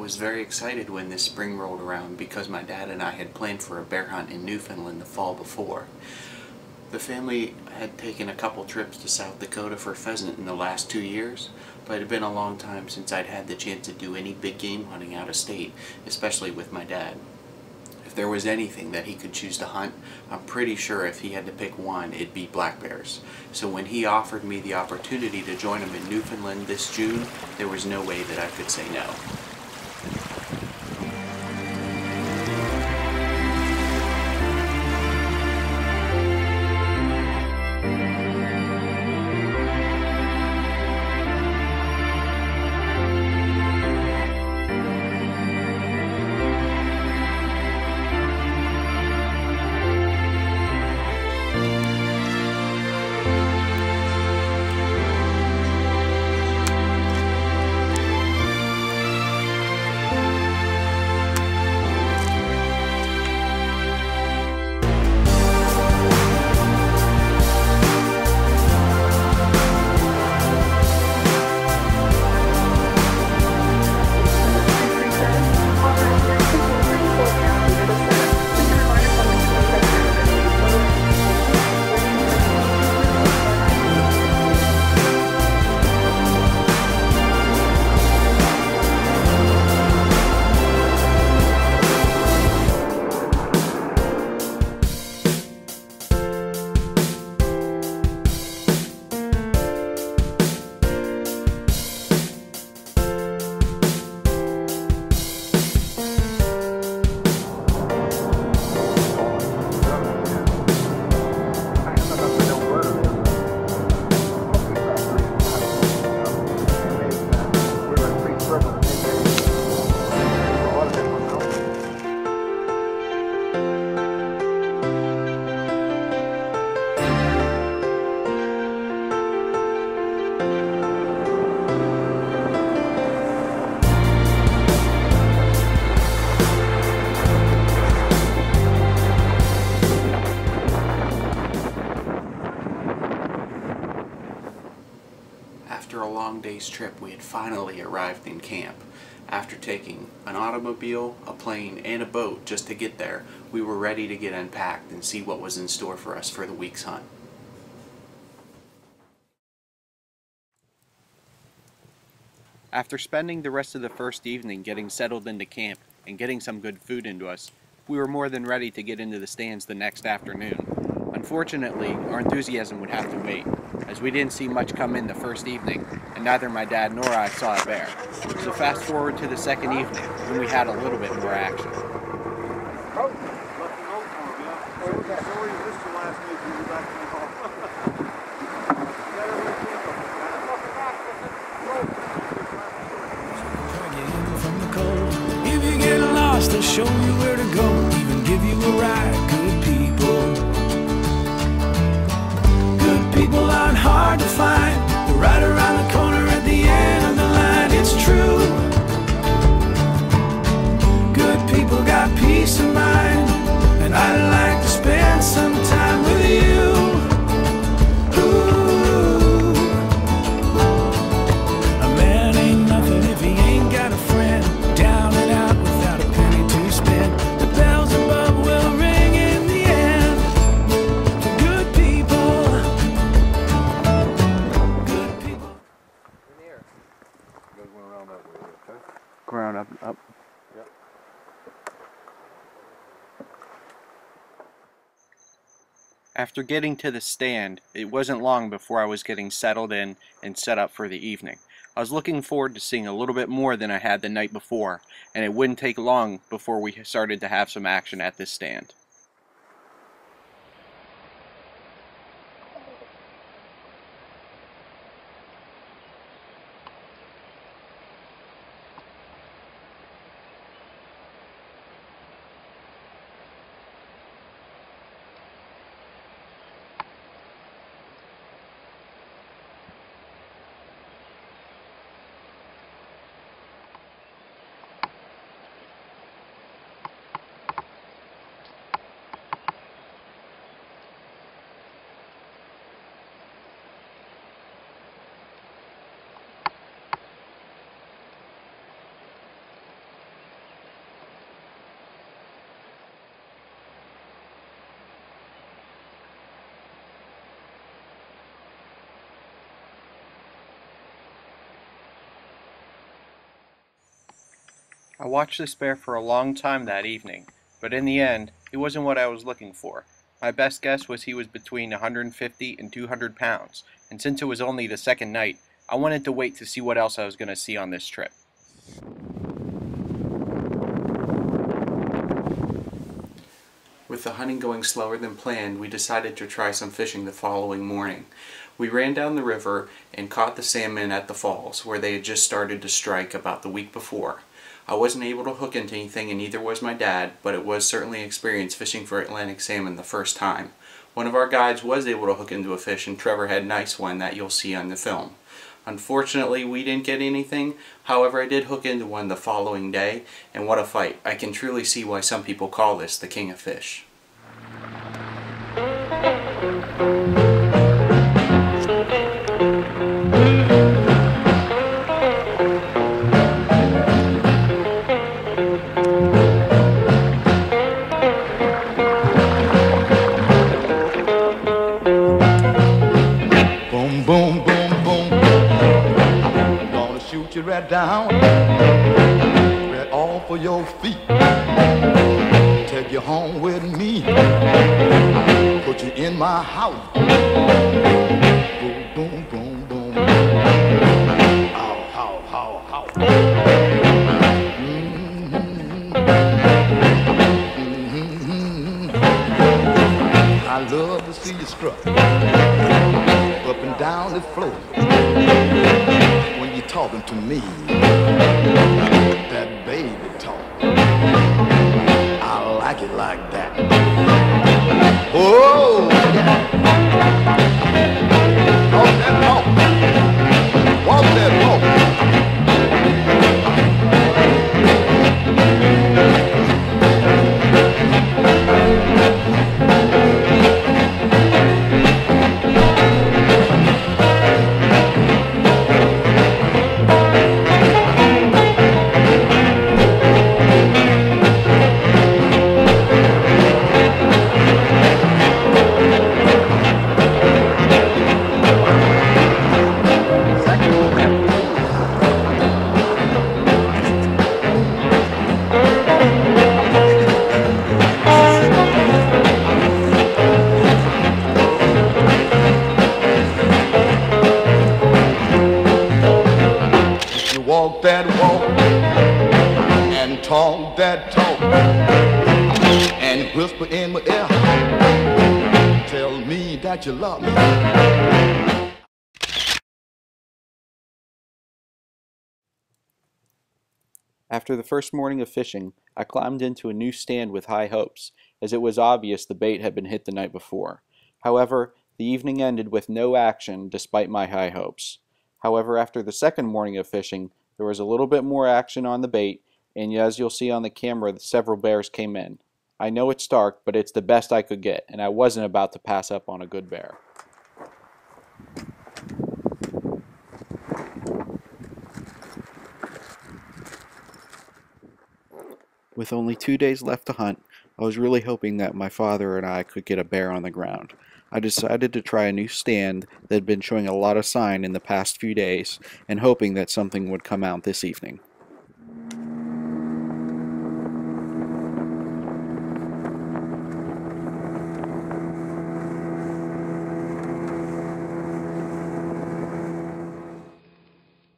was very excited when this spring rolled around because my dad and I had planned for a bear hunt in Newfoundland the fall before. The family had taken a couple trips to South Dakota for pheasant in the last 2 years, but it had been a long time since I'd had the chance to do any big game hunting out of state, especially with my dad. If there was anything that he could choose to hunt, I'm pretty sure if he had to pick one, it'd be black bears. So when he offered me the opportunity to join him in Newfoundland this June, there was no way that I could say no. After a long day's trip, we had finally arrived in camp. After taking an automobile, a plane, and a boat just to get there, we were ready to get unpacked and see what was in store for us for the week's hunt. After spending the rest of the first evening getting settled into camp and getting some good food into us, we were more than ready to get into the stands the next afternoon. Unfortunately, our enthusiasm would have to wait, as we didn't see much come in the first evening, and neither my dad nor I saw a bear. So fast forward to the second evening, when we had a little bit more action. If you get lost, they'll show you where to go, even give you a ride. Good people. Good people aren't hard to find. They're right around the corner at the end of the line. It's true. Good people got peace of mind, and I'd like to spend some time with you. Ooh. A man ain't nothing if he ain't got a friend. Down and out without a penny to spend. The bells above will ring in the end. For good people. Good people. In the air. You guys went around that way, okay? Go around up. Yep. After getting to the stand, it wasn't long before I was getting settled in and set up for the evening. I was looking forward to seeing a little bit more than I had the night before, and it wouldn't take long before we started to have some action at this stand. I watched this bear for a long time that evening, but in the end, he wasn't what I was looking for. My best guess was he was between 150 and 200 pounds, and since it was only the second night, I wanted to wait to see what else I was going to see on this trip. With the hunting going slower than planned, we decided to try some fishing the following morning. We ran down the river and caught the salmon at the falls, where they had just started to strike about the week before. I wasn't able to hook into anything, and neither was my dad, but it was certainly an experience fishing for Atlantic salmon the first time. One of our guides was able to hook into a fish, and Trevor had a nice one that you'll see on the film. Unfortunately, we didn't get anything. However, I did hook into one the following day, and what a fight. I can truly see why some people call this the king of fish. Boom, boom, boom, boom. Gonna shoot you right down, right off of your feet. Take you home with me, put you in my house. Boom, boom, boom, boom. How, how. I love to see you strut up and down the floor when you're talking to me. That baby talk, I like it like that. Oh, yeah. Talk that talk, walk that walk. Walk that walk and talk that talk and whisper in my ear, tell me that you love me. After the first morning of fishing, I climbed into a new stand with high hopes, as it was obvious the bait had been hit the night before. However, the evening ended with no action despite my high hopes. However, after the second morning of fishing, there was a little bit more action on the bait, and as you'll see on the camera, several bears came in. I know it's dark, but it's the best I could get, and I wasn't about to pass up on a good bear. With only 2 days left to hunt, I was really hoping that my father and I could get a bear on the ground. I decided to try a new stand that had been showing a lot of sign in the past few days, and hoping that something would come out this evening.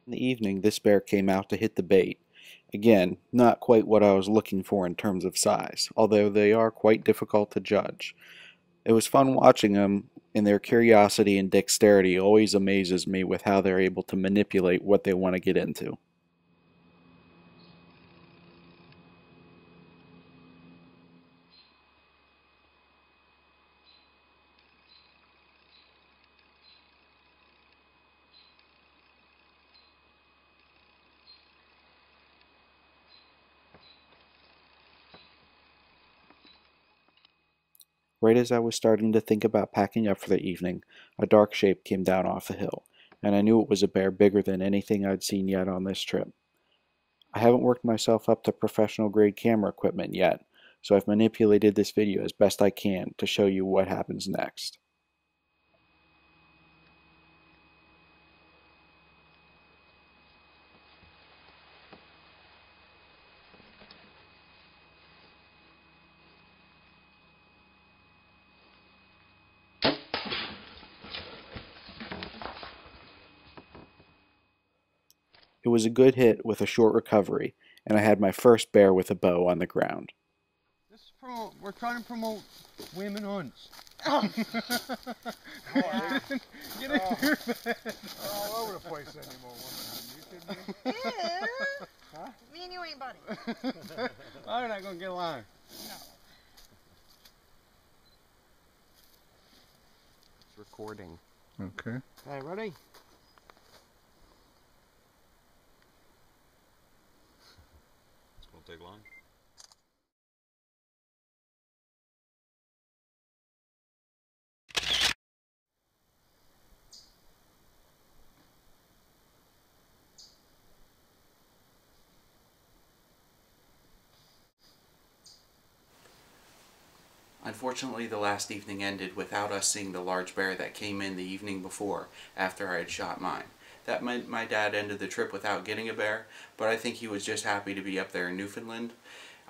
In the evening, this bear came out to hit the bait. Again, not quite what I was looking for in terms of size, although they are quite difficult to judge. It was fun watching them, and their curiosity and dexterity always amazes me with how they're able to manipulate what they want to get into. Right as I was starting to think about packing up for the evening, a dark shape came down off the hill, and I knew it was a bear bigger than anything I'd seen yet on this trip. I haven't worked myself up to professional grade camera equipment yet, so I've manipulated this video as best I can to show you what happens next. It was a good hit with a short recovery, and I had my first bear with a bow on the ground. We're trying to promote women hunts. Get in your bed. All over the place anymore, women hunting. You kidding me? Huh? Me and you ain't buddy. I'm not gonna get along. No. It's recording. Okay. Hey, ready? It's gonna take long. Unfortunately, the last evening ended without us seeing the large bear that came in the evening before, after I had shot mine. That meant my dad ended the trip without getting a bear, but I think he was just happy to be up there in Newfoundland.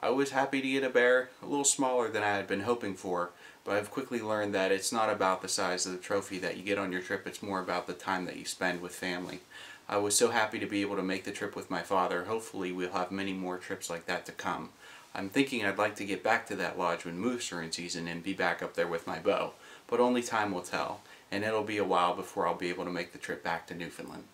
I was happy to get a bear, a little smaller than I had been hoping for, but I've quickly learned that it's not about the size of the trophy that you get on your trip, it's more about the time that you spend with family. I was so happy to be able to make the trip with my father. Hopefully we'll have many more trips like that to come. I'm thinking I'd like to get back to that lodge when moose are in season and be back up there with my bow, but only time will tell, and it'll be a while before I'll be able to make the trip back to Newfoundland.